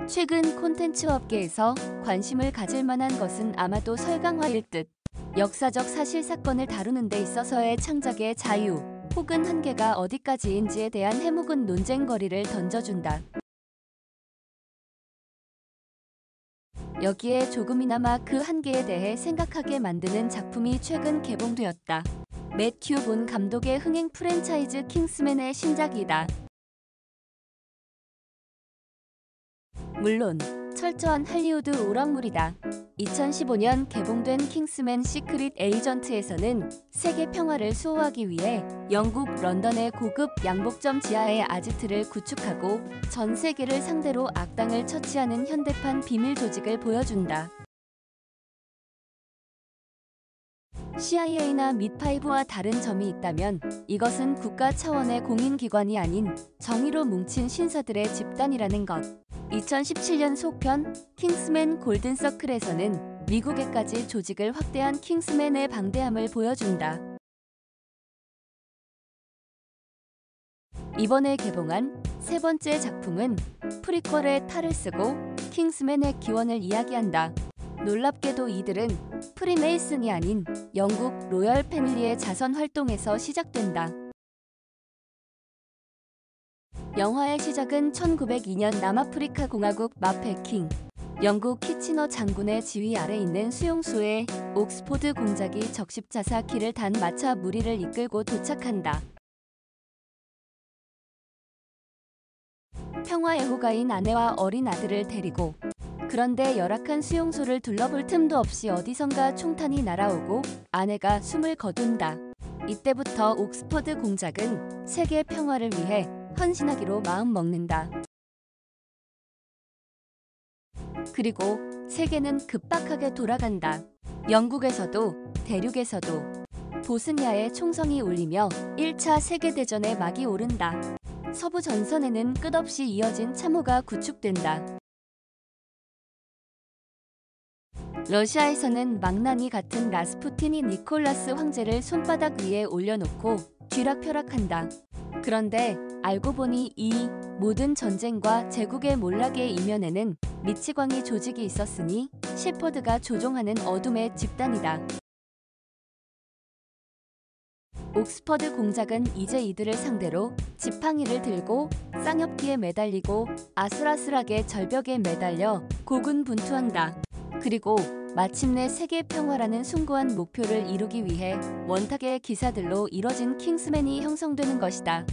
최근 콘텐츠 업계에서 관심을 가질 만한 것은 아마도 설강화일 듯. 역사적 사실 사건을 다루는 데 있어서의 창작의 자유 혹은 한계가 어디까지인지에 대한 해묵은 논쟁거리를 던져준다. 여기에 조금이나마 그 한계에 대해 생각하게 만드는 작품이 최근 개봉되었다. 매튜 본 감독의 흥행 프랜차이즈 킹스맨의 신작이다. 물론 철저한 할리우드 오락물이다. 2015년 개봉된 킹스맨 시크릿 에이전트에서는 세계 평화를 수호하기 위해 영국 런던의 고급 양복점 지하의 아지트를 구축하고 전 세계를 상대로 악당을 처치하는 현대판 비밀 조직을 보여준다. CIA나 밋5와 다른 점이 있다면 이것은 국가 차원의 공인기관이 아닌 정의로 뭉친 신사들의 집단이라는 것. 2017년 속편 킹스맨 골든서클에서는 미국에까지 조직을 확대한 킹스맨의 방대함을 보여준다. 이번에 개봉한 세 번째 작품은 프리퀄의 탈을 쓰고 킹스맨의 기원을 이야기한다. 놀랍게도 이들은 프리메이슨이 아닌 영국 로열 패밀리의 자선 활동에서 시작된다. 영화의 시작은 1902년 남아프리카 공화국 마페킹, 영국 키치너 장군의 지휘 아래 있는 수용소에 옥스포드 공작이 적십자사 길을 단 마차 무리를 이끌고 도착한다. 평화애호가인 아내와 어린 아들을 데리고. 그런데 열악한 수용소를 둘러볼 틈도 없이 어디선가 총탄이 날아오고 아내가 숨을 거둔다. 이때부터 옥스퍼드 공작은 세계 평화를 위해 헌신하기로 마음먹는다. 그리고 세계는 급박하게 돌아간다. 영국에서도 대륙에서도 보스니아의 총성이 울리며 1차 세계대전의 막이 오른다. 서부 전선에는 끝없이 이어진 참호가 구축된다. 러시아에서는 망나니 같은 라스푸틴이 니콜라스 황제를 손바닥 위에 올려놓고 쥐락펴락한다. 그런데 알고 보니 이 모든 전쟁과 제국의 몰락의 이면에는 미치광이 조직이 있었으니 셰퍼드가 조종하는 어둠의 집단이다. 옥스퍼드 공작은 이제 이들을 상대로 지팡이를 들고 쌍엽기에 매달리고 아슬아슬하게 절벽에 매달려 고군분투한다. 그리고 마침내 세계 평화라는 숭고한 목표를 이루기 위해 원탁의 기사들로 이뤄진 킹스맨이 형성되는 것이다.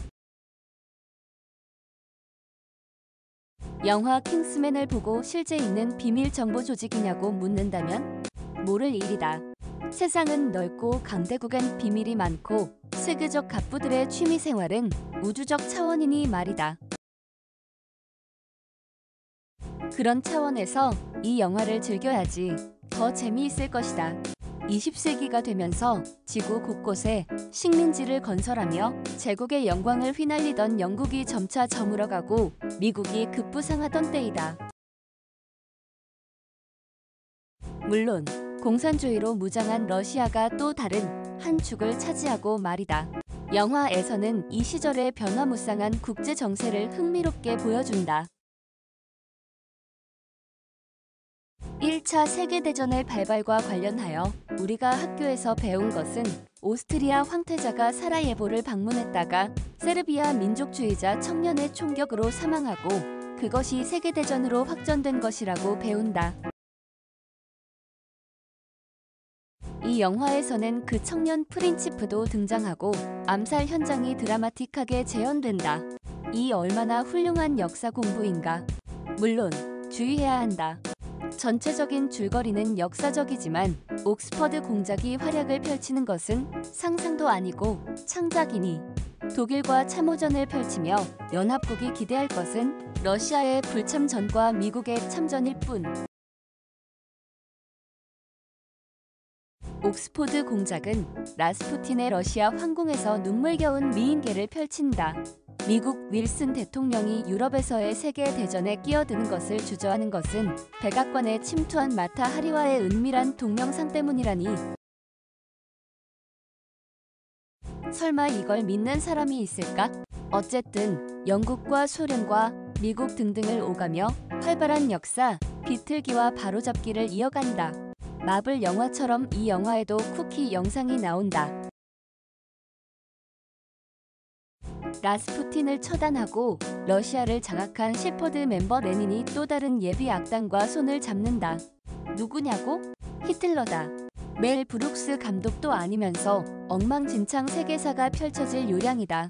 영화 킹스맨을 보고 실제 있는 비밀 정보 조직이냐고 묻는다면 모를 일이다. 세상은 넓고 강대국엔 비밀이 많고 세계적 갑부들의 취미생활은 우주적 차원이니 말이다. 그런 차원에서 이 영화를 즐겨야지 더 재미있을 것이다. 20세기가 되면서 지구 곳곳에 식민지를 건설하며 제국의 영광을 휘날리던 영국이 점차 저물어가고 미국이 급부상하던 때이다. 물론 공산주의로 무장한 러시아가 또 다른 한 축을 차지하고 말이다. 영화에서는 이 시절의 변화무쌍한 국제 정세를 흥미롭게 보여준다. 1차 세계대전의 발발과 관련하여 우리가 학교에서 배운 것은 오스트리아 황태자가 사라예보를 방문했다가 세르비아 민족주의자 청년의 총격으로 사망하고 그것이 세계대전으로 확전된 것이라고 배운다. 이 영화에서는 그 청년 프린치프도 등장하고 암살 현장이 드라마틱하게 재현된다. 이 얼마나 훌륭한 역사 공부인가. 물론 주의해야 한다. 전체적인 줄거리는 역사적이지만 옥스퍼드 공작이 활약을 펼치는 것은 상상도 아니고 창작이니 독일과 참호전을 펼치며 연합국이 기대할 것은 러시아의 불참전과 미국의 참전일 뿐. 옥스포드 공작은 라스푸틴의 러시아 황궁에서 눈물겨운 미인계를 펼친다. 미국 윌슨 대통령이 유럽에서의 세계대전에 끼어드는 것을 주저하는 것은 백악관에 침투한 마타 하리와의 은밀한 동명상 때문이라니. 설마 이걸 믿는 사람이 있을까? 어쨌든 영국과 소련과 미국 등등을 오가며 활발한 역사, 비틀기와 바로잡기를 이어간다. 마블 영화처럼 이 영화에도 쿠키 영상이 나온다. 라스푸틴을 처단하고 러시아를 장악한 shepherd 멤버 레닌이 또 다른 예비 악당과 손을 잡는다. 누구냐고? 히틀러다. 멜 브룩스 감독도 아니면서 엉망진창 세계사가 펼쳐질 요량이다.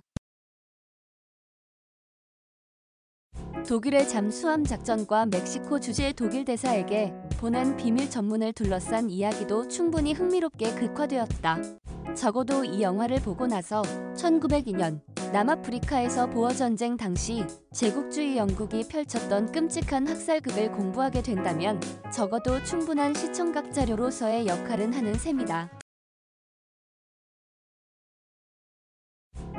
독일의 잠수함 작전과 멕시코 주재 독일 대사에게 보낸 비밀 전문을 둘러싼 이야기도 충분히 흥미롭게 극화되었다. 적어도 이 영화를 보고 나서 1902년 남아프리카에서 보어전쟁 당시 제국주의 영국이 펼쳤던 끔찍한 학살극을 공부하게 된다면 적어도 충분한 시청각 자료로서의 역할은 하는 셈이다.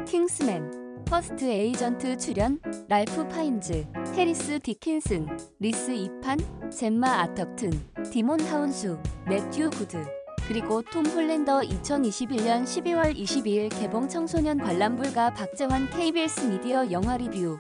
킹스맨 퍼스트 에이전트 출연 랄프 파인즈, 해리스 디킨슨, 리스 이판, 젬마 아터튼, 디몬 하운수, 매튜 구드, 그리고 톰 홀랜더. 2021년 12월 22일 개봉. 청소년 관람 불가. 박재환 KBS 미디어 영화 리뷰.